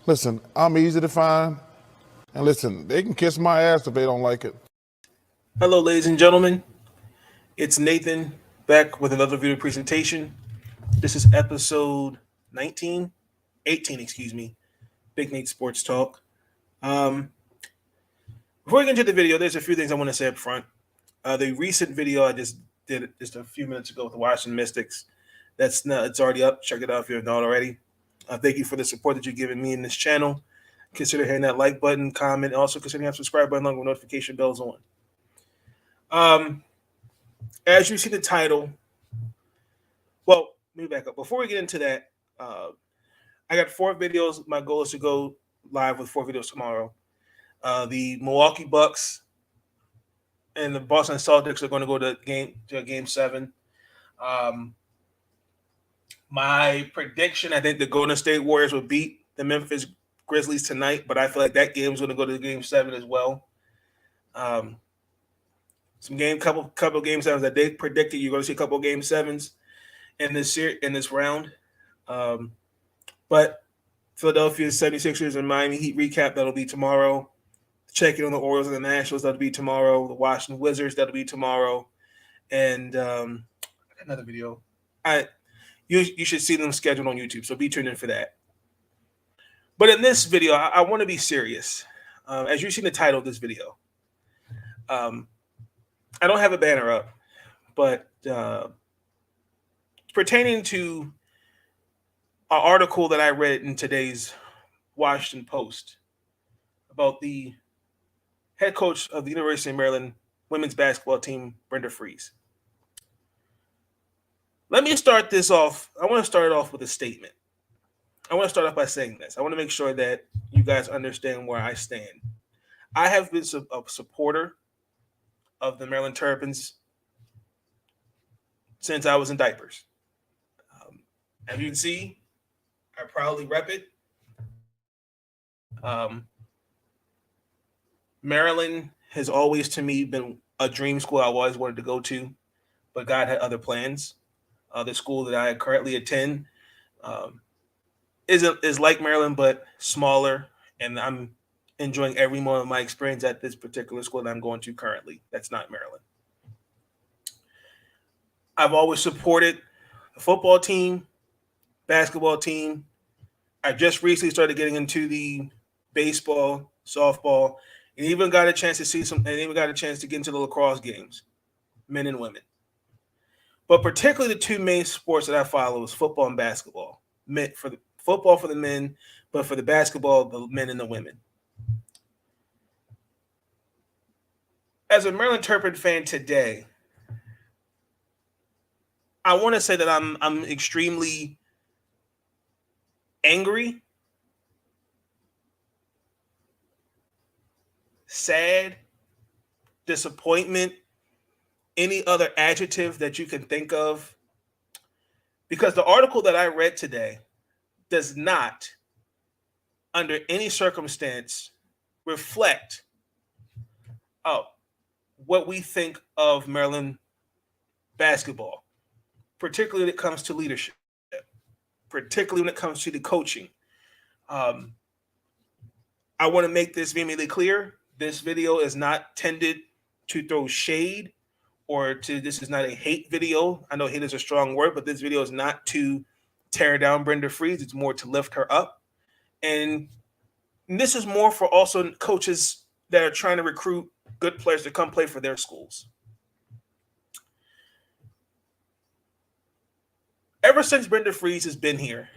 Listen, I'm easy to find. And listen, they can kiss my ass if they don't like it. Hello, ladies and gentlemen. It's Nathan back with another video presentation. This is episode 19, 18, excuse me, Big Nate Sports Talk. Before we get into the video, there's a few things I want to say up front. The recent video I just did just a few minutes ago with the Washington Mystics, it's already up. Check it out if you're not already. Thank you for the support that you've given me in this channel. Consider hitting that like button, comment, and also consider hitting that subscribe button along with notification bells on. As you see the title, well, let me back up. Before we get into that, I got 4 videos. My goal is to go live with 4 videos tomorrow. The Milwaukee Bucks and the Boston Celtics are going to go to game 7. My prediction, I think the Golden State Warriors will beat the Memphis Grizzlies tonight, but I feel like that game is going to go to game 7 as well. Couple game 7s that they predicted you're going to see a couple game 7s in this round. But Philadelphia 76ers and Miami Heat recap, that'll be tomorrow. Checking on the Orioles and the Nationals, that'll be tomorrow. The Washington Wizards, that'll be tomorrow. And another video. You should see them scheduled on YouTube, so be tuned in for that. But in this video, I want to be serious. As you see the title of this video, I don't have a banner up, but pertaining to an article that I read in today's Washington Post about the head coach of the University of Maryland women's basketball team, Brenda Frese. Let me start this off. I want to start it off with a statement. I want to start off by saying this. I want to make sure that you guys understand where I stand. I have been a supporter of the Maryland Terrapins since I was in diapers. As you can see, I proudly rep it. Maryland has always, to me, been a dream school I've always wanted to go to, but God had other plans. The school that I currently attend is like Maryland, but smaller, and I'm enjoying every moment of my experience at this particular school that I'm going to currently. That's not Maryland. I've always supported the football team, basketball team. I just recently started getting into the baseball, softball, and even got a chance to get into the lacrosse games, men and women. But particularly the 2 main sports that I follow is football and basketball. For the football for the men, but for the basketball, the men and the women. As a Maryland Terrapin fan today, I want to say that I'm extremely angry, sad, disappointment, any other adjective that you can think of, because the article that I read today does not, under any circumstance, reflect what we think of Maryland basketball, particularly when it comes to leadership, particularly when it comes to the coaching. I want to make this vehemently clear. This video is not tended to throw shade this is not a hate video. I know hate is a strong word, but this video is not to tear down Brenda Frese. It's more to lift her up. And this is more for also coaches that are trying to recruit good players to come play for their schools. Ever since Brenda Frese has been here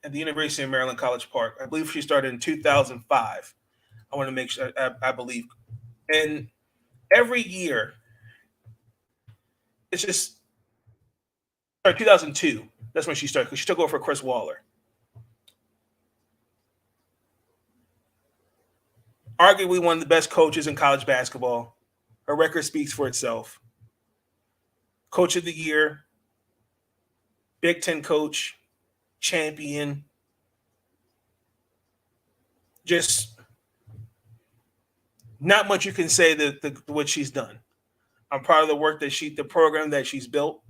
at the University of Maryland College Park, I believe she started in 2005. I want to make sure, I believe. And every year, it's just 2002. That's when she started, because she took over for Chris Waller. Arguably one of the best coaches in college basketball. Her record speaks for itself. Coach of the Year, Big Ten coach, champion. Just not much you can say that what she's done. I'm proud of the work the program that she's built.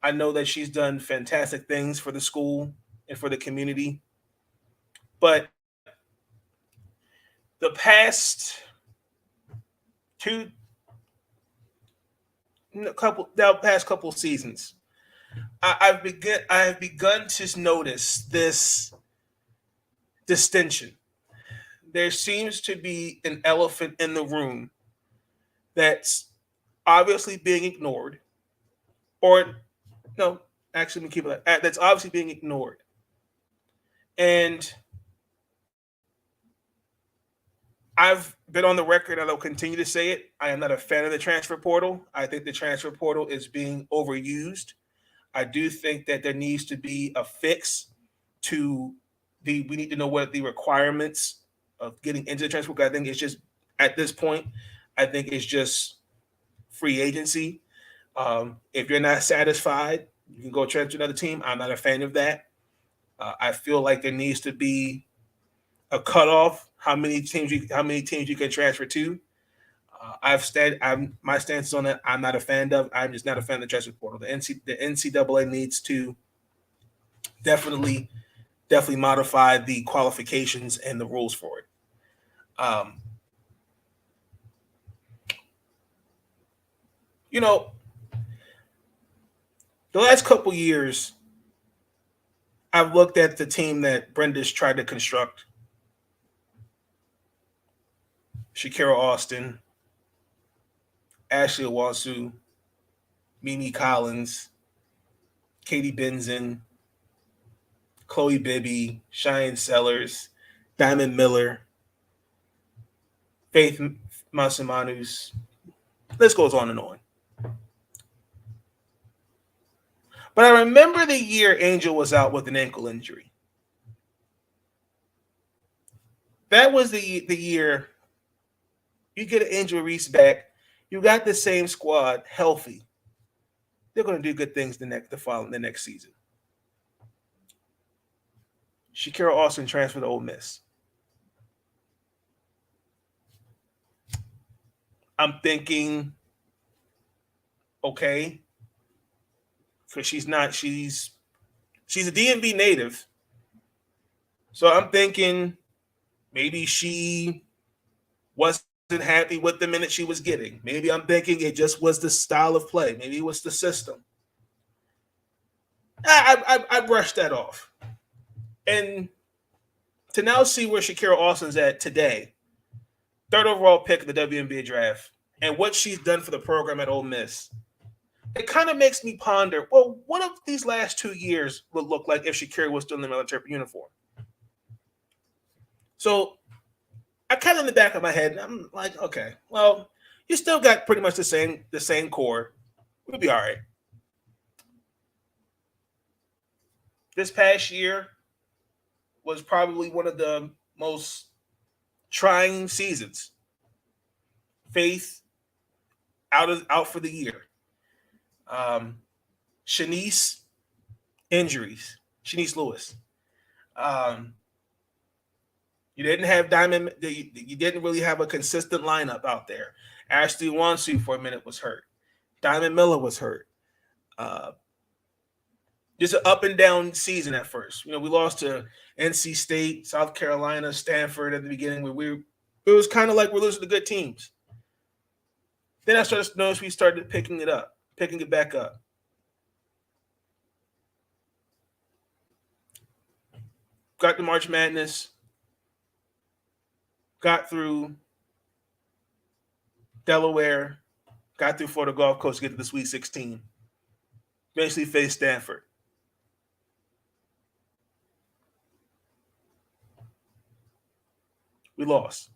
I know that she's done fantastic things for the school and for the community. But the past couple seasons, I have begun to notice this distinction. There seems to be an elephant in the room that's obviously being ignored, or no, actually, let me keep it like that's obviously being ignored, and I've been on the record, and I'll continue to say it. I am not a fan of the transfer portal. I think the transfer portal is being overused. I do think that there needs to be a fix to we need to know what the requirements of getting into the transfer portal. I think it's just at this point, I think it's just free agency. If you're not satisfied, you can go transfer to another team. I'm not a fan of that. I feel like there needs to be a cutoff how many teams you can transfer to. My stance on that. I'm not a fan of. I'm just not a fan of the transfer portal. The NCAA needs to definitely modify the qualifications and the rules for it. The last couple years, I've looked at the team that Brenda's tried to construct. Shakira Austin, Ashley Owasu, Mimi Collins, Katie Benzin, Chloe Bibby, Cheyenne Sellers, Diamond Miller, Faith Masamanus. List goes on and on. But I remember the year Angel was out with an ankle injury. That was the year you get an Angel Reese back. You got the same squad healthy. They're going to do good things the next season. Shakira Austin transferred to Ole Miss. I'm thinking, okay, because she's a DMV native. So I'm thinking maybe she wasn't happy with the minute she was getting. Maybe I'm thinking it just was the style of play. Maybe it was the system. I brushed that off. And to now see where Shakira Austin's at today, 3rd overall pick of the WNBA draft, and what she's done for the program at Ole Miss, it kind of makes me ponder, well, what if these last 2 years would look like if Shakira was still in the military uniform? So I kind of in the back of my head, I'm like, okay, well, you still got pretty much the same core. We'll be all right. This past year was probably one of the most trying seasons. Faith out for the year. Shanice injuries. Shanice Lewis. You didn't have Diamond. You didn't really have a consistent lineup out there. Ashley Wansu for a minute was hurt. Diamond Miller was hurt. Just an up and down season at first. We lost to NC State, South Carolina, Stanford at the beginning. It was kind of like we're losing to good teams. Then I started to notice we started picking it back up. Got to March Madness. Got through Delaware. Got through Florida Gulf Coast to get to the Sweet 16. Eventually faced Stanford. We lost.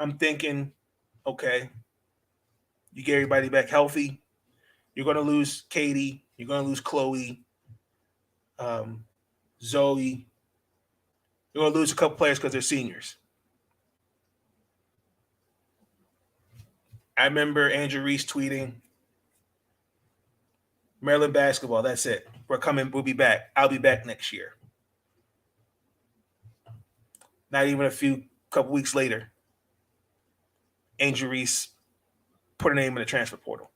I'm thinking, okay, you get everybody back healthy. You're going to lose Katie. You're going to lose Chloe, Zoe. You're going to lose a couple players because they're seniors. I remember Andrew Reese tweeting, Maryland basketball, that's it. We're coming. We'll be back. I'll be back next year. Not even a couple weeks later, Angel Reese put her name in the transfer portal.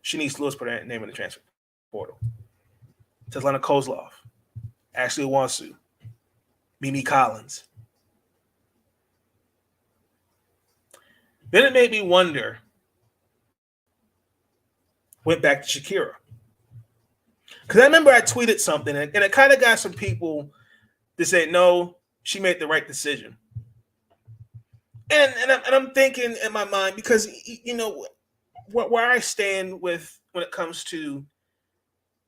Shanice Lewis put her name in the transfer portal. Taslana Kozlov, Ashley Owasu, Mimi Collins. Then it made me wonder, went back to Shakira. Because I remember I tweeted something and it kind of got some people to say, no, she made the right decision. And I'm thinking in my mind, because, you know, where I stand with when it comes to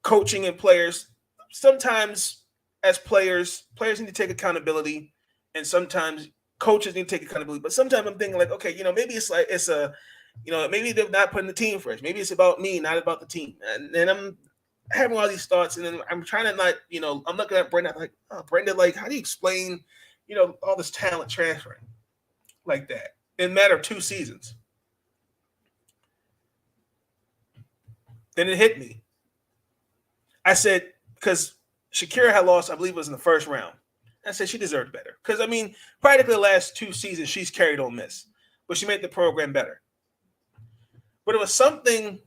coaching and players, sometimes as players need to take accountability, and sometimes coaches need to take accountability. But sometimes I'm thinking like, okay, you know, maybe it's like maybe they're not putting the team first. Maybe it's about me, not about the team. And I'm having all these thoughts, and then I'm trying to not, I'm looking at Brenda like, oh, Brenda, like, how do you explain, all this talent transferring like that in a matter of 2 seasons? Then it hit me. I said, because Shakira had lost, I believe it was in the first round. I said she deserved better. Because, I mean, practically the last 2 seasons, she's carried Ole Miss. But she made the program better. But it was something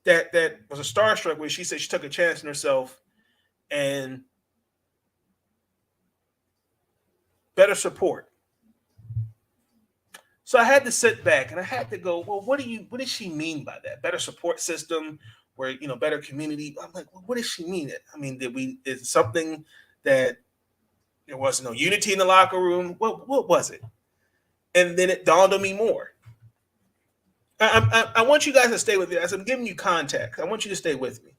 that was a starstruck where she said she took a chance on herself and better support. So I had to sit back and I had to go, well, what does she mean by that? Better support system, where, better community. I'm like, well, what does she mean? I mean, is it something that there was no unity in the locker room? What was it? And then it dawned on me more. I want you guys to stay with me as I'm giving you context. I want you to stay with me.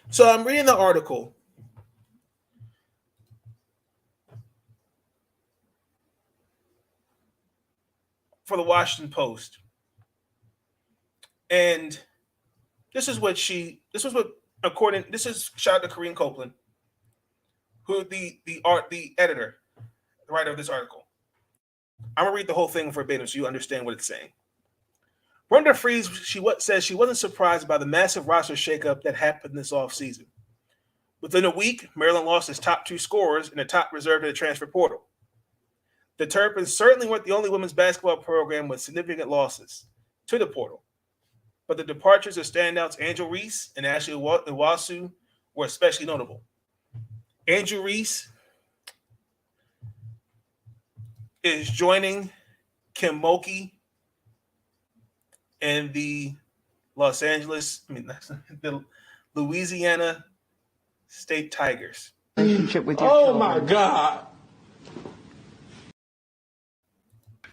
So I'm reading the article. For the Washington Post. And this is what shout out to Karine Copeland, who the editor, the writer of this article. I'm gonna read the whole thing verbatim so you understand what it's saying. Brenda Frese, says she wasn't surprised by the massive roster shakeup that happened this offseason. Within a week, Maryland lost its top 2 scorers and the top reserve to the transfer portal. The Terrapins certainly weren't the only women's basketball program with significant losses to the portal. But the departures of standouts Angel Reese and Ashley Iwasu were especially notable. Angel Reese is joining Kim Mulkey and the Louisiana State Tigers. Oh my God.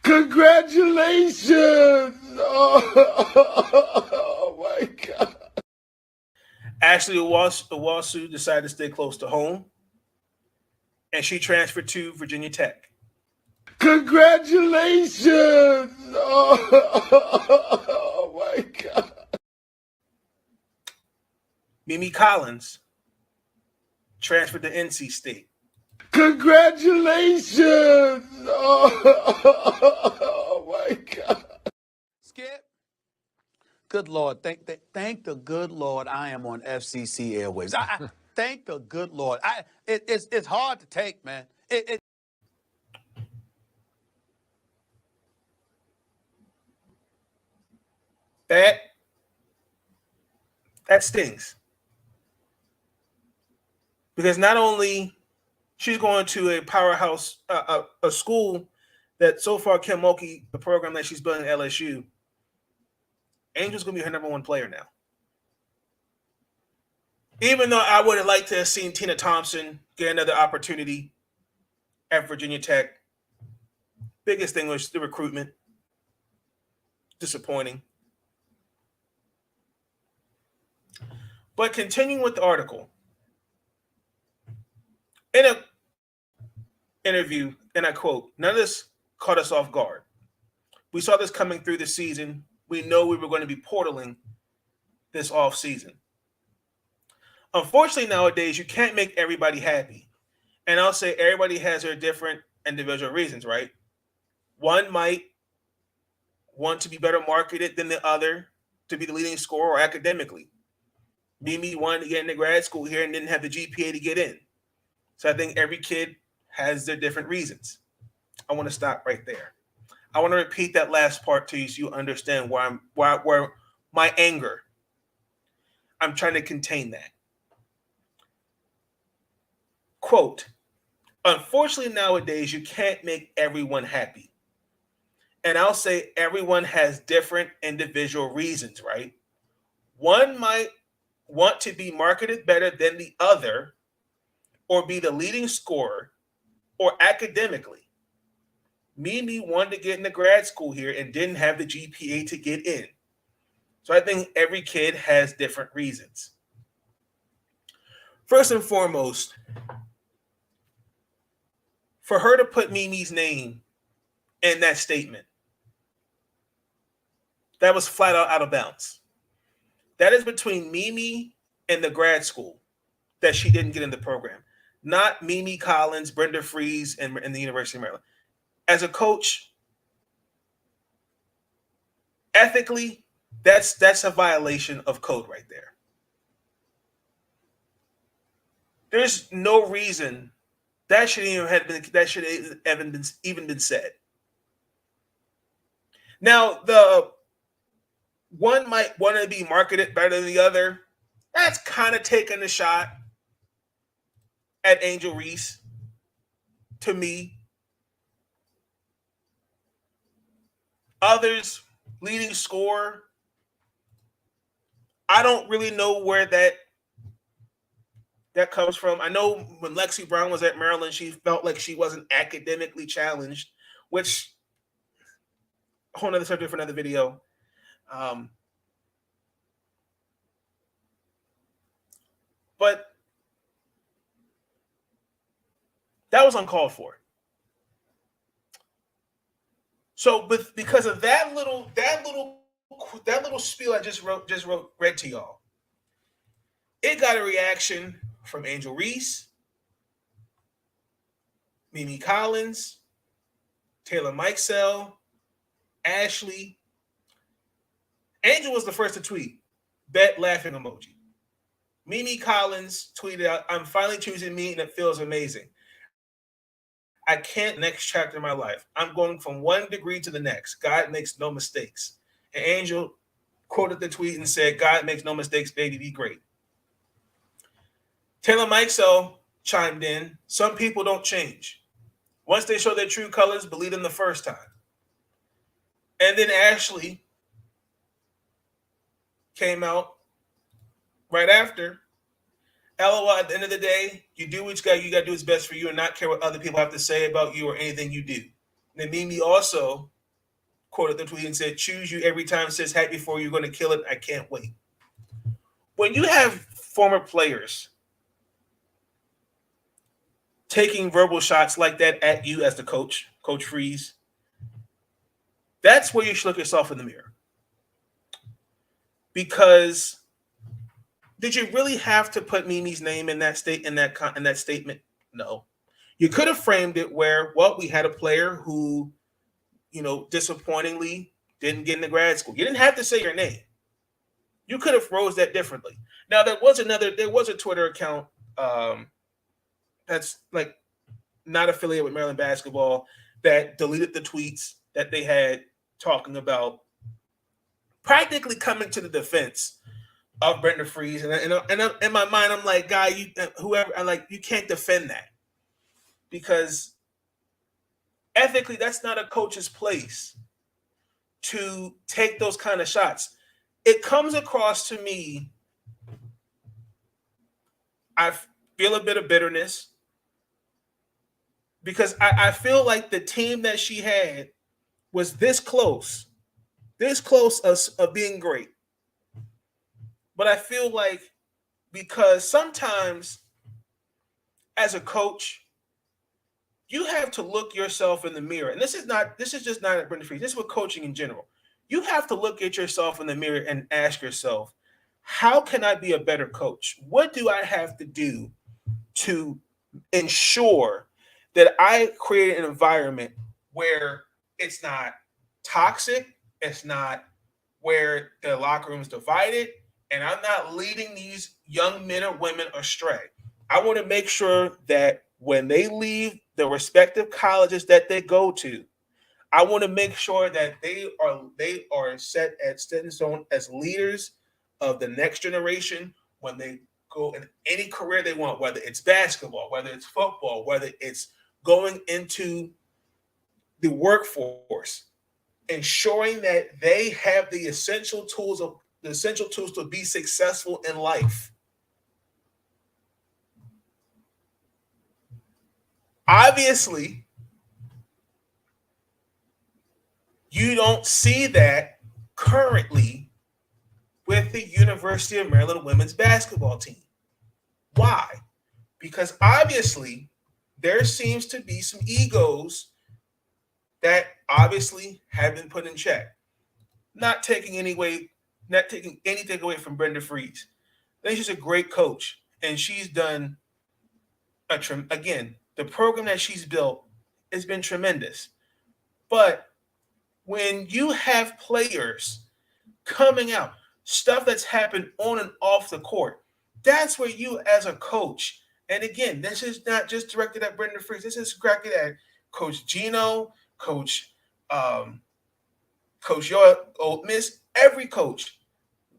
Congratulations! Oh my God. Ashley Iwasu decided to stay close to home, and she transferred to Virginia Tech. Congratulations! Oh my God. Mimi Collins transferred to NC State. Congratulations! Oh my God. Skip. Good Lord. Thank the good Lord I am on FCC Airwaves. I thank the good Lord. It's hard to take, man. That stings. Because not only she's going to a powerhouse, a school that so far Kim Mulkey, the program that she's building at LSU, Angel's going to be her number 1 player now. Even though I would have liked to have seen Tina Thompson get another opportunity at Virginia Tech, biggest thing was the recruitment. Disappointing. But continuing with the article, in an interview, and I quote, "None of this caught us off guard. We saw this coming through the season. We know we were going to be portaling this off season. Unfortunately, nowadays, you can't make everybody happy. And I'll say everybody has their different individual reasons, right? One might want to be better marketed than the other to be the leading scorer or academically. Mimi wanted to get into grad school here and didn't have the GPA to get in. So I think every kid has their different reasons. I want to stop right there. I want to repeat that last part to you so you understand where my anger. I'm trying to contain that. Quote, unfortunately, nowadays, you can't make everyone happy. And I'll say everyone has different individual reasons, right? One might want to be marketed better than the other, or be the leading scorer, or academically. Mimi wanted to get into grad school here and didn't have the GPA to get in. So I think every kid has different reasons. First and foremost, for her to put Mimi's name in that statement, that was flat out of bounds. That is between Mimi and the grad school that she didn't get in the program, not Mimi Collins, Brenda Frese, and the University of Maryland. As a coach, ethically, that's a violation of code right there. There's no reason that should even have been said. Now, the one might want to be marketed better than the other. That's kind of taking a shot at Angel Reese, to me. Others, leading scorer, I don't really know where that comes from. I know when Lexi Brown was at Maryland, she felt like she wasn't academically challenged, which a whole other subject for another video. But that was uncalled for. So, because of that little spiel I just read to y'all, it got a reaction from Angel Reese, Mimi Collins, Taylor Mikesell, Ashley. Angel was the first to tweet, bet laughing emoji. Mimi Collins tweeted out, I'm finally choosing me and it feels amazing. I can't next chapter of my life. I'm going from one degree to the next. God makes no mistakes. And Angel quoted the tweet and said, God makes no mistakes, baby, be great. Taylor Mikesell chimed in, some people don't change. Once they show their true colors, believe them the first time. And then Ashley came out right after. LOL, at the end of the day, you do what you got to do what's best for you and not care what other people have to say about you or anything you do. And then Mimi also quoted the tweet and said, choose you every time, says happy for you're going to kill it. I can't wait. When you have former players taking verbal shots like that at you as the coach, Coach Frese, that's where you should look yourself in the mirror. Because did you really have to put Mimi's name in that statement? No. You could have framed it where, well, we had a player who, disappointingly didn't get into grad school. You didn't have to say your name. You could have phrased that differently. Now, there was a Twitter account that's like not affiliated with Maryland basketball that deleted the tweets that they had talking about practically coming to the defense of Brenda Frese, and in my mind, I'm like, guy, you can't defend that because ethically, that's not a coach's place to take those kind of shots. It comes across to me, I feel a bit of bitterness because I feel like the team that she had was this close of being great. But I feel like because sometimes as a coach, you have to look yourself in the mirror. And this is just not at Brenda Frese. This is with coaching in general. You have to look at yourself in the mirror and ask yourself, how can I be a better coach? What do I have to do to ensure that I create an environment where it's not toxic, it's not where the locker room is divided, and I'm not leading these young men or women astray. I want to make sure that when they leave the respective colleges that they go to, I want to make sure that they are set in stone as leaders of the next generation when they go in any career they want, whether it's basketball, whether it's football, whether it's going into the workforce, ensuring that they have the essential tools to be successful in life. Obviously, you don't see that currently with the University of Maryland women's basketball team. Why? Because obviously there seems to be some egos that obviously have been put in check. Not taking anything away from Brenda Frese. I think she's a great coach, and she's done again, the program that she's built has been tremendous. But when you have players coming out, stuff that's happened on and off the court, that's where you as a coach, and again, this is not just directed at Brenda Frese, this is directed at Coach Gino, Coach Yo, Miss, every coach.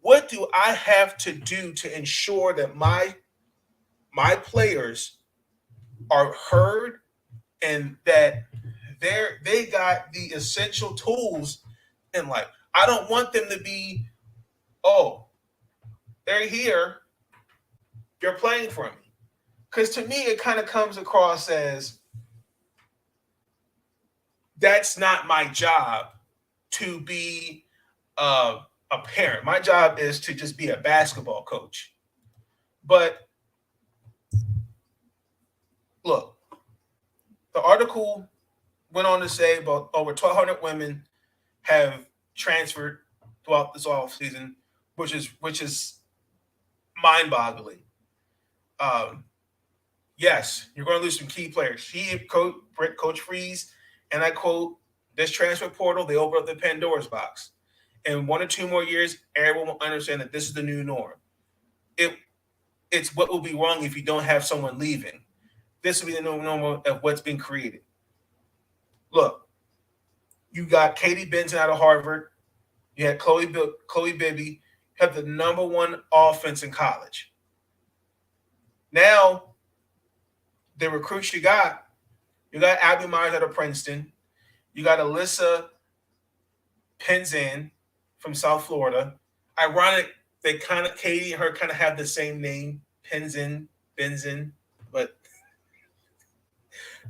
What do I have to do to ensure that my players are heard and that they got the essential tools in life? I don't want them to be, oh, they're here, you're playing for me. Because to me, it kind of comes across as that's not my job to be a parent. My job is to just be a basketball coach. But look, the article went on to say about over 1,200 women have transferred throughout this offseason, which is mind-boggling. Yes, you're going to lose some key players. Coach Frese, and I quote, this transfer portal, they open up the Pandora's box. In 1 or 2 more years, everyone will understand that this is the new norm. It's what will be wrong if you don't have someone leaving. This will be the new normal of what's been created. Look, you got Katie Benson out of Harvard. You had Chloe Bibby. You have the number 1 offense in college. Now, the recruits you got Abby Myers out of Princeton. You got Alyssa Penzan from South Florida. Ironic, Katie and her kind of have the same name, Benzin, but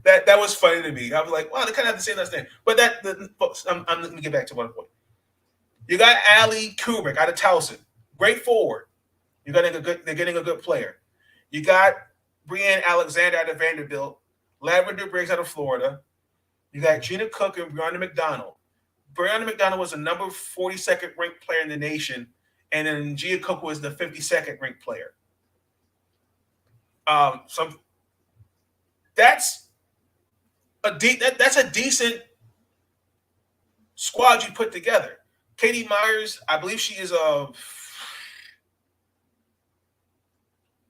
that was funny to me. I was like, wow, they kind of have the same last name. But I'm going to get back to one point. You got Allie Kubrick out of Towson, great forward. They're getting a good player. You got Brianne Alexander out of Vanderbilt, Lavender Briggs out of Florida. You got Gina Cook and Brianna McDonald. Brianna McDonald was the number 42nd ranked player in the nation, and then Gina Cook was the 52nd ranked player. That's a decent squad you put together. Katie Myers, I believe she is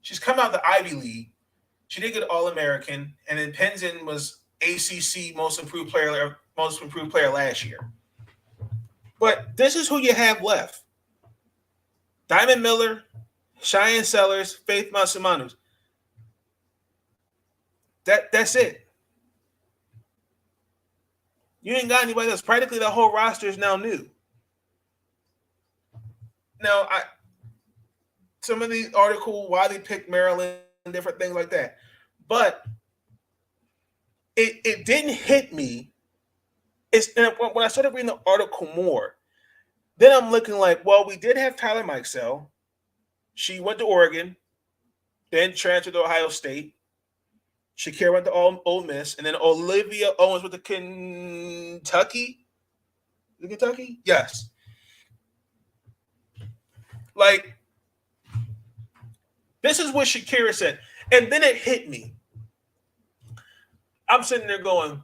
she's come out of the Ivy League. She did get All-American, and then Penzin was ACC Most Improved Player last year. But this is who you have left: Diamond Miller, Cheyenne Sellers, Faith Masumanus. That's it. You ain't got anybody else. Practically the whole roster is now new. Now, some of the article why they picked Maryland and different things like that, but it didn't hit me. When I started reading the article more, then I'm looking like, well, we did have Tyler Mikesell. She went to Oregon, then transferred to Ohio State. Shakira went to Ole Miss, and then Olivia Owens went to Kentucky. Is it Kentucky? Yes. Like, this is what Shakira said. And then it hit me. I'm sitting there going,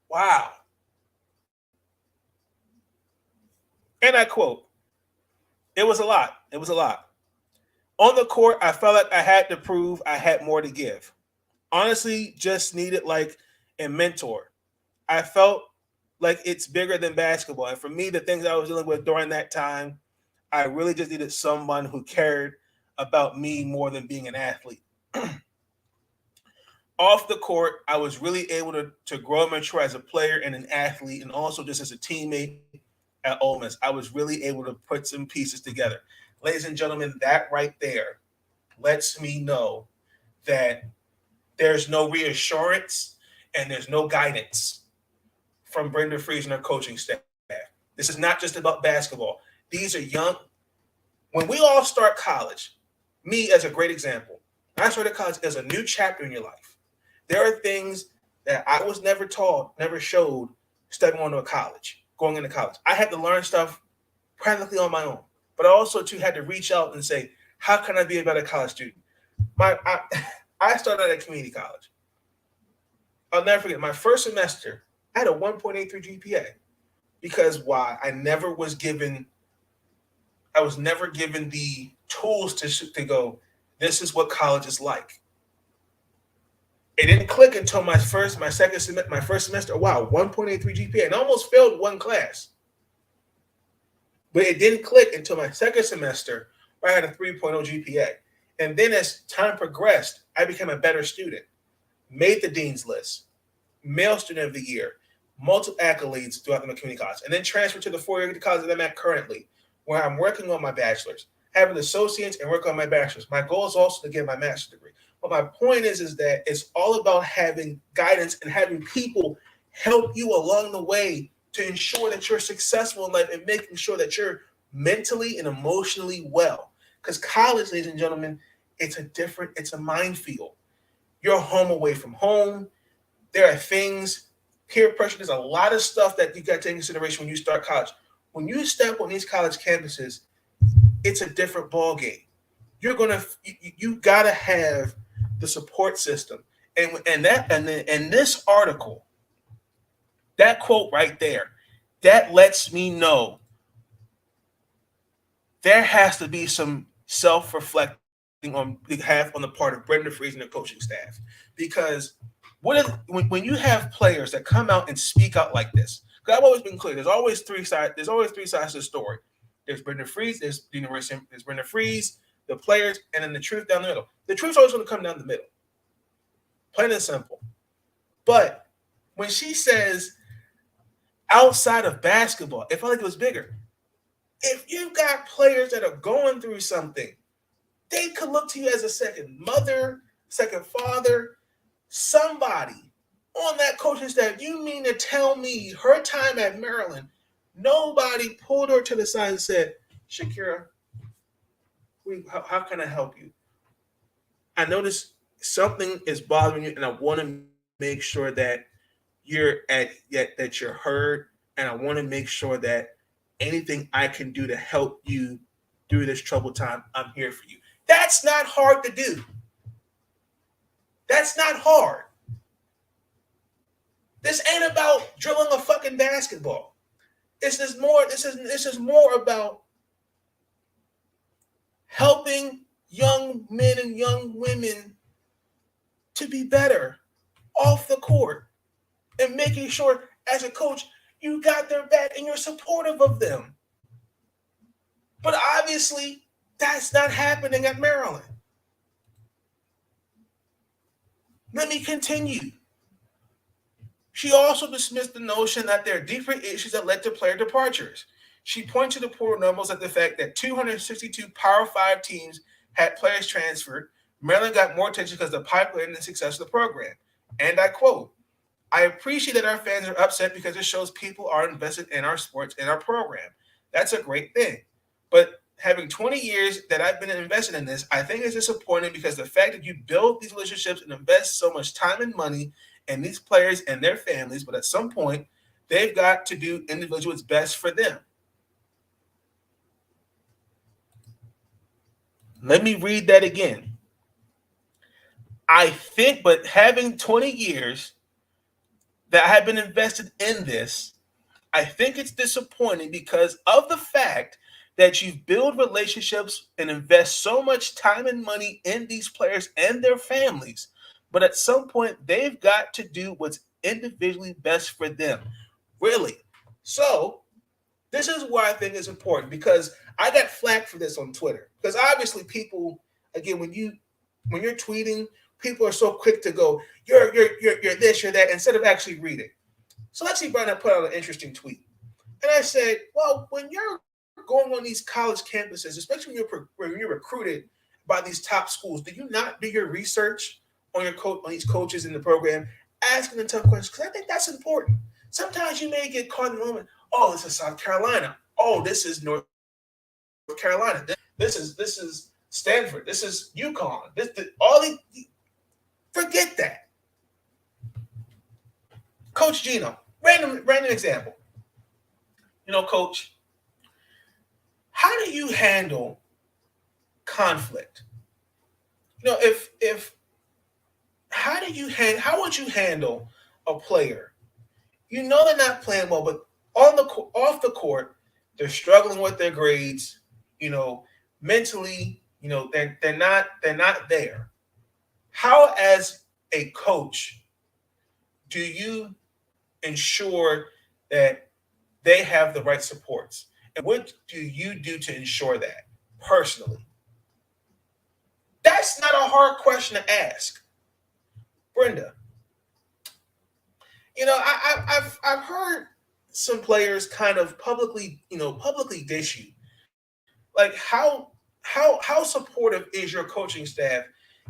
wow. And I quote, it was a lot. It was a lot. On the court, I felt like I had to prove I had more to give. Honestly, just needed like a mentor. I felt like it's bigger than basketball. And for me, the things I was dealing with during that time, I really just needed someone who cared about me more than being an athlete. Off the court, I was really able to grow and mature as a player and an athlete, and also just as a teammate at Ole Miss. I was really able to put some pieces together. Ladies and gentlemen, that right there lets me know that there's no reassurance and there's no guidance from Brenda Frese and her coaching staff. This is not just about basketball. These are young. When we all start college, me as a great example, I started college as a new chapter in your life. There are things that I was never taught, never showed stepping onto a college, going into college. I had to learn stuff practically on my own, but I also too had to reach out and say, how can I be a better college student? I started at a community college. I'll never forget my first semester, I had a 1.83 GPA because why? I was never given the tools to go, this is what college is like. It didn't click until my first semester. Wow, 1.83 GPA, and I almost failed one class. But it didn't click until my second semester where I had a 3.0 GPA. And then as time progressed, I became a better student, made the dean's list, male student of the year, multiple accolades throughout the community college, and then transferred to the four-year college that I'm at currently, where I'm working on my bachelor's, having associates and work on my bachelor's. My goal is also to get my master's degree. But my point is that it's all about having guidance and having people help you along the way to ensure that you're successful in life and making sure that you're mentally and emotionally well. Because college, ladies and gentlemen, it's a minefield. You're home away from home. There are things, peer pressure. There's a lot of stuff that you got to take into consideration when you start college. When you step on these college campuses, it's a different ballgame. You gotta have the support system, and this article, that quote right there, that lets me know there has to be some self-reflecting on the part of Brenda Frese and the coaching staff, because when you have players that come out and speak out like this, because I've always been clear, there's always three sides to the story. There's Brenda Frese, there's Brenda Frese, the players, and then the truth down the middle. The truth's always going to come down the middle. Plain and simple. But when she says outside of basketball, it felt like it was bigger. If you've got players that are going through something, they could look to you as a second mother, second father, somebody on that coaching staff. You mean to tell me her time at Maryland, nobody pulled her to the side and said, Shakira, how can I help you? I notice something is bothering you, and I want to make sure that that you're heard, and I want to make sure that anything I can do to help you through this troubled time, I'm here for you. That's not hard to do. That's not hard. This ain't about drilling a fucking basketball. This is more about helping young men and young women to be better off the court and making sure as a coach you got their back and you're supportive of them. But obviously that's not happening at Maryland. Let me continue. She also dismissed the notion that there are different issues that led to player departures. She pointed to the poor numbers at the fact that 262 Power 5 teams had players transferred. Maryland got more attention because of the popularity and the success of the program. And I quote, I appreciate that our fans are upset because it shows people are invested in our sports and our program. That's a great thing. But having 20 years that I've been invested in this, I think it's disappointing because the fact that you build these relationships and invest so much time and money in these players and their families, but at some point, they've got to do individually what's best for them. Let me read that again. I think, but having 20 years that I have been invested in this, I think it's disappointing because of the fact that you build relationships and invest so much time and money in these players and their families, but at some point they've got to do what's individually best for them. Really. So This is why I think it's important, because I got flack for this on Twitter. Because obviously people, again, when you're tweeting, people are so quick to go, you're this, you're that, instead of actually reading. So let's see, Brenda put out an interesting tweet. And I said, well, when you're going on these college campuses, especially when you're recruited by these top schools, do you not do your research on on these coaches in the program, asking them tough questions? Because I think that's important. Sometimes you may get caught in the moment. Oh, this is South Carolina. Oh, this is North Carolina. This is Stanford. This is UConn. Forget that. Coach Gino, random example. Coach, how do you handle conflict? How would you handle a player? They're not playing well, but off the court, they're struggling with their grades. Mentally, they're not there. How, as a coach, do you ensure that they have the right supports? And what do you do to ensure that personally? That's not a hard question to ask. Brenda, I've heard some players kind of publicly dish you. Like, how supportive is your coaching staff?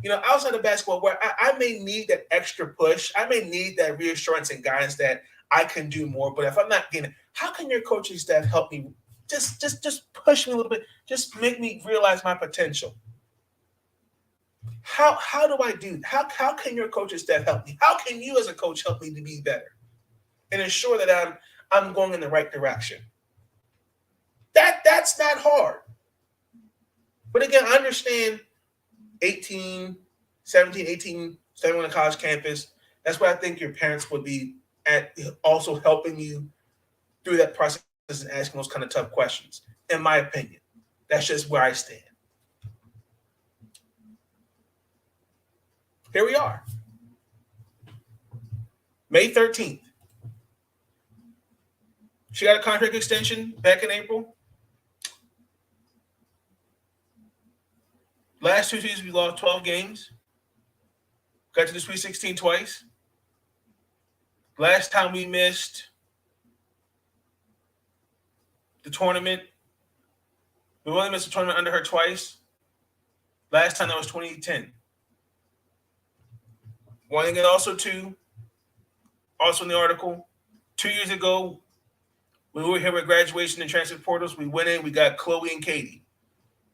Outside of basketball, where I may need that extra push, I may need that reassurance and guidance that I can do more. But if I'm not getting it, how can your coaching staff help me? Just push me a little bit. Just make me realize my potential. How do I do? How can your coaching staff help me? How can you as a coach help me to be better and ensure that I'm going in the right direction? That's not hard. But again, I understand 17, 18, studying on a college campus. That's why I think your parents would be also helping you through that process and asking those kind of tough questions. In my opinion, that's just where I stand. Here we are. May 13th. She got a contract extension back in April. Last 2 seasons, we lost 12 games. Got to the Sweet 16 twice. Last time we missed the tournament, we only missed the tournament under her twice. Last time that was 2010. One thing, also in the article, 2 years ago, when we were here with graduation and transfer portals, we went in, we got Chloe and Katie.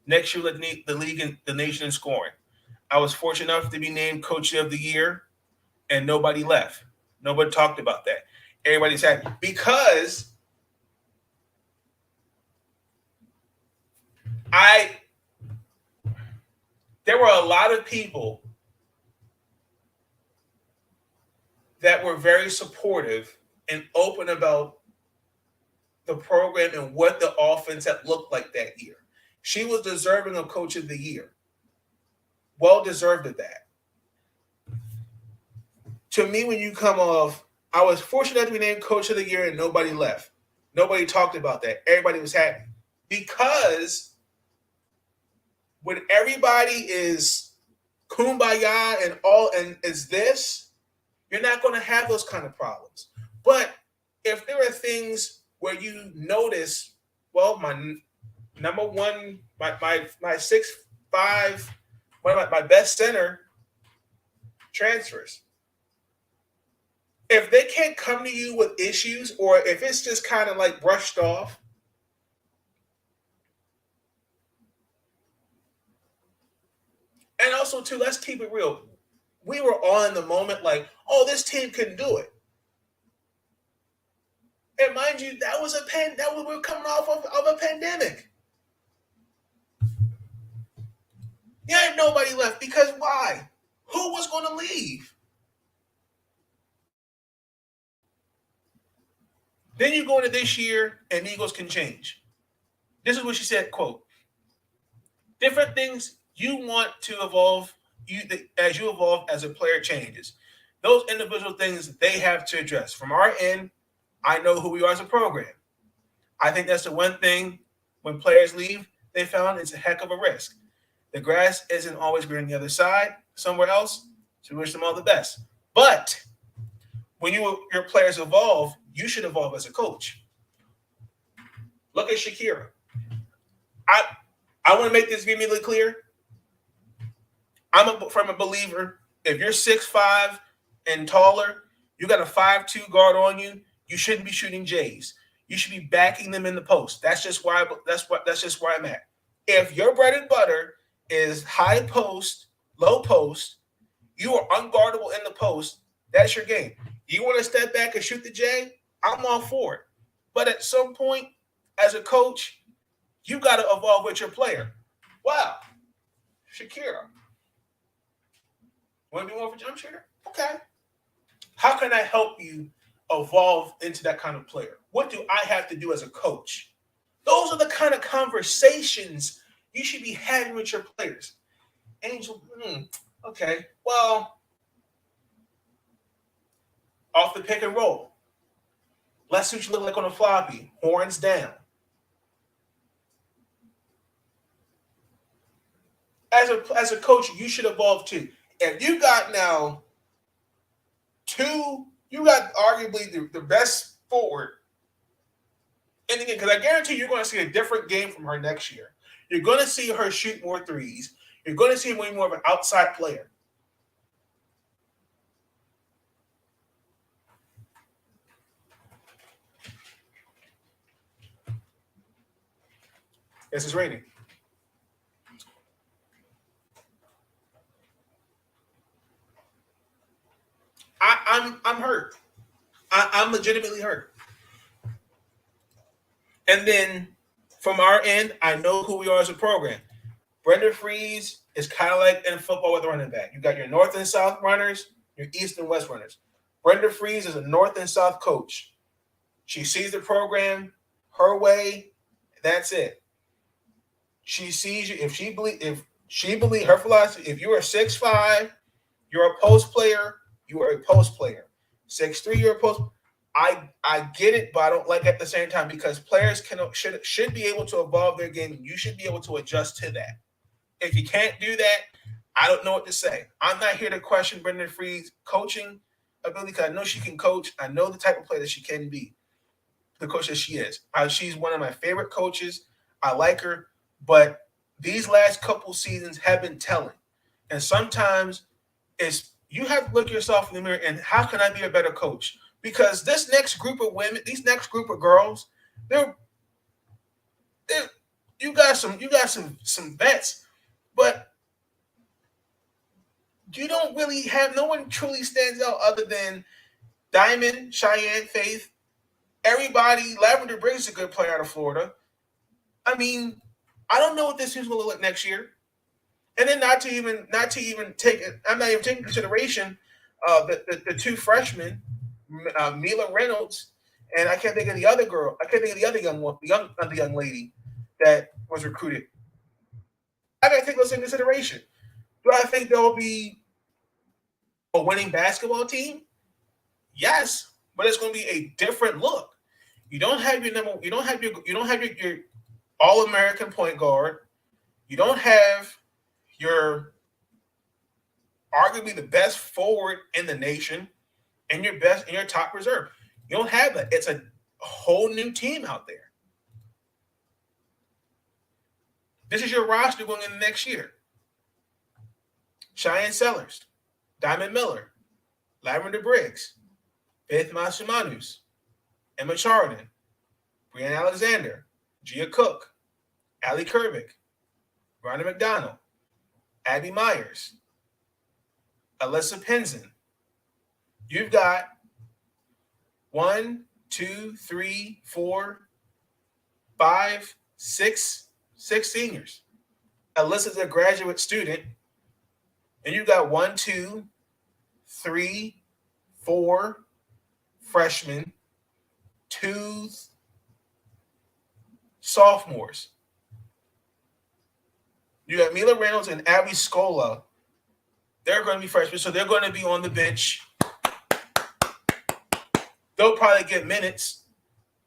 Next year, led the league and the nation in scoring. I was fortunate enough to be named Coach of the Year, and nobody left. Nobody talked about that. Everybody's happy because there were a lot of people that were very supportive and open about the program and what the offense had looked like that year. She was deserving of Coach of the Year. Well deserved of that. To me, when you come off, I was fortunate to be named Coach of the Year and nobody left. Nobody talked about that. Everybody was happy. Because when everybody is kumbaya and is this, you're not going to have those kind of problems. But if there are things where you notice, well, my number one, my 6'5", one of my best center transfers. If they can't come to you with issues, or if it's just kind of like brushed off, and also too, let's keep it real. We were all in the moment like, oh, this team couldn't do it. And mind you, we were coming off of a pandemic. Yeah, nobody left because why? Who was going to leave? Then you go into this year and Eagles can change. This is what she said, quote, different things you want to evolve as you evolve as a player changes. Those individual things they have to address. From our end, I know who we are as a program. I think that's the one thing when players leave, they found it's a heck of a risk. The grass isn't always green on the other side, somewhere else. So we wish them all the best. But when your players evolve, you should evolve as a coach. Look at Shakira. I want to make this immediately clear. I'm a believer. If you're 6'5" and taller, you got a 5'2" guard on you. You shouldn't be shooting J's. You should be backing them in the post. That's just why I'm at. If your bread and butter is high post, low post, you are unguardable in the post. That's your game. You want to step back and shoot the J? I'm all for it. But at some point, as a coach, you got to evolve with your player. Wow, Shakira. Want to be more of a jump shooter? Okay. How can I help you evolve into that kind of player? What do I have to do as a coach? Those are the kind of conversations you should be having with your players. Angel, okay. Well, off the pick and roll. Let's see what you look like on a floppy. Horns down. As a coach, you should evolve too. If you got now you got arguably the best forward in the game, because I guarantee you're going to see a different game from her next year. You're going to see her shoot more threes. You're going to see way more of an outside player. This is raining. I'm hurt. I'm legitimately hurt. And then from our end, I know who we are as a program. Brenda Frese is kind of like in football with running back. You got your north and south runners, your east and west runners. Brenda Frese is a north and south coach. She sees the program her way. That's it. She sees you. If she believe her philosophy, if you are 6'5", you're a post player. You are a post player. 6'3", you're a post. I get it, but I don't like it at the same time, because players should be able to evolve their game. You should be able to adjust to that. If you can't do that, I don't know what to say. I'm not here to question Brenda Frese's coaching ability, because I know she can coach. I know the type of player that she can be, the coach that she is. She's one of my favorite coaches. I like her, but these last couple seasons have been telling. And sometimes you have to look yourself in the mirror and how can I be a better coach? Because this next group of women, these next group of girls, you got some vets, but you don't really have, no one truly stands out other than Diamond, Cheyenne, Faith, everybody. Lavender Briggs is a good player out of Florida. I mean, I don't know what this team's going to look like next year. And then not to even take it, I'm not even taking consideration the two freshmen, Mila Reynolds, and I can't think of the other girl. I can't think of the other young lady that was recruited. I got to take those into consideration. Do I think there will be a winning basketball team? Yes, but it's going to be a different look. You don't have your All-American point guard. You don't have your arguably the best forward in the nation and your top reserve. You don't have that. It's a whole new team out there. This is your roster going into next year. Cheyenne Sellers, Diamond Miller, Lavender Briggs, Faith Masimanus, Emma Chardon, Brianna Alexander, Gia Cook, Allie Kerbick, Rhonda McDonald, Abby Myers, Alyssa Pinson. You've got 1, 2, 3, 4, 5, 6 seniors. Alyssa's a graduate student. And you got 1, 2, 3, 4 freshmen, 2 sophomores. You got Mila Reynolds and Abby Scola. They're going to be freshmen, so they're going to be on the bench. They'll probably get minutes,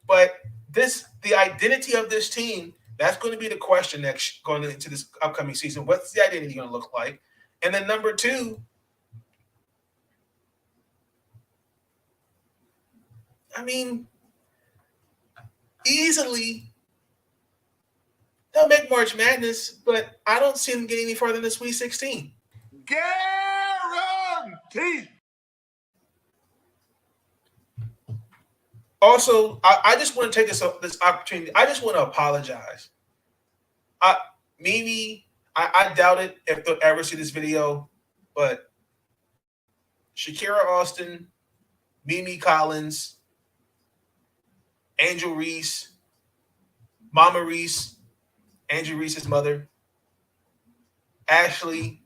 but the identity of this team, that's going to be the question next going into this upcoming season. What's the identity going to look like? And then number two, I mean, easily they'll make March Madness, but I don't see them getting any further than the Sweet 16. Guaranteed. Also, I just want to take this opportunity. I just want to apologize. Mimi, I doubt it if they'll ever see this video, but Shakira Austin, Mimi Collins, Angel Reese, Mama Reese, Angel Reese's mother, Ashley,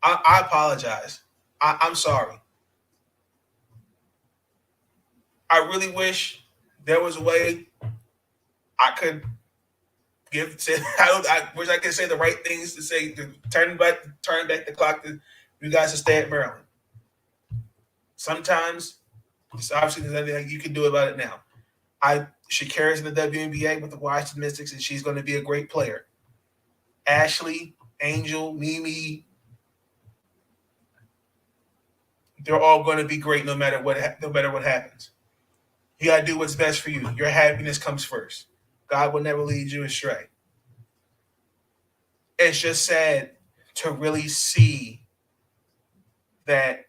I apologize. I'm sorry. I really wish there was a way I could I wish I could say the right things to say to turn back the clock to you guys to stay at Maryland. Sometimes it's obviously there's nothing you can do about it now. Shakira's in the WNBA with the Washington Mystics, and she's going to be a great player. Ashley, Angel, Mimi, they're all going to be great no matter what happens. You got to do what's best for you. Your happiness comes first. God will never lead you astray. It's just sad to really see that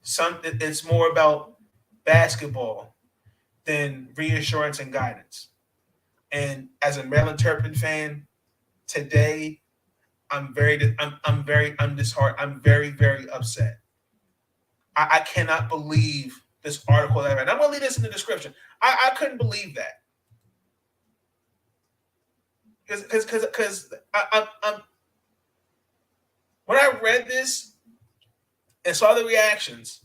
it's more about basketball than reassurance and guidance. And as a Maryland Terrapin fan, today I'm very disheartened. I'm very, very upset. I cannot believe this article that I read. I'm going to leave this in the description. I couldn't believe that. Because when I read this and saw the reactions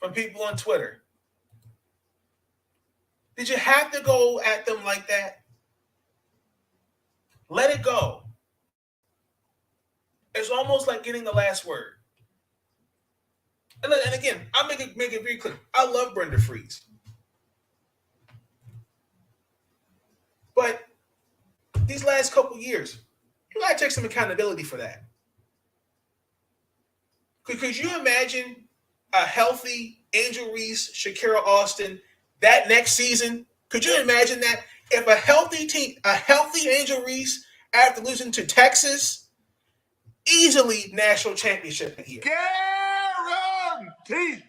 from people on Twitter, did you have to go at them like that? Let it go. It's almost like getting the last word. And again, I'll make it very clear. I love Brenda Frese. But these last couple years, you got to take some accountability for that. Could you imagine a healthy Angel Reese, Shakira Austin, that next season? Could you imagine that? If a healthy team, a healthy Angel Reese, after losing to Texas, easily national championship year. Guaranteed.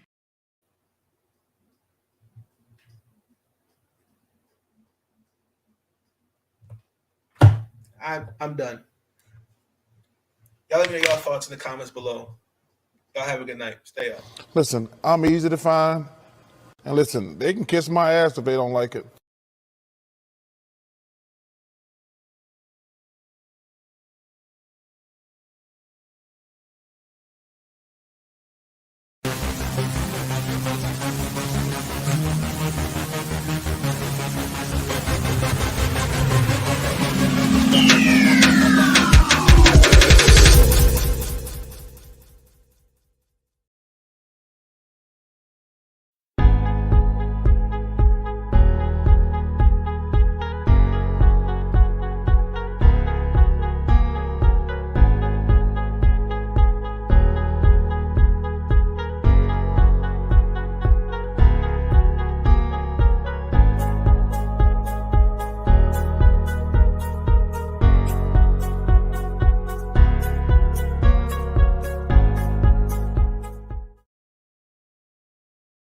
I'm done. Y'all let me know y'all thoughts in the comments below. Y'all have a good night. Stay up. Listen, I'm easy to find. And listen, they can kiss my ass if they don't like it.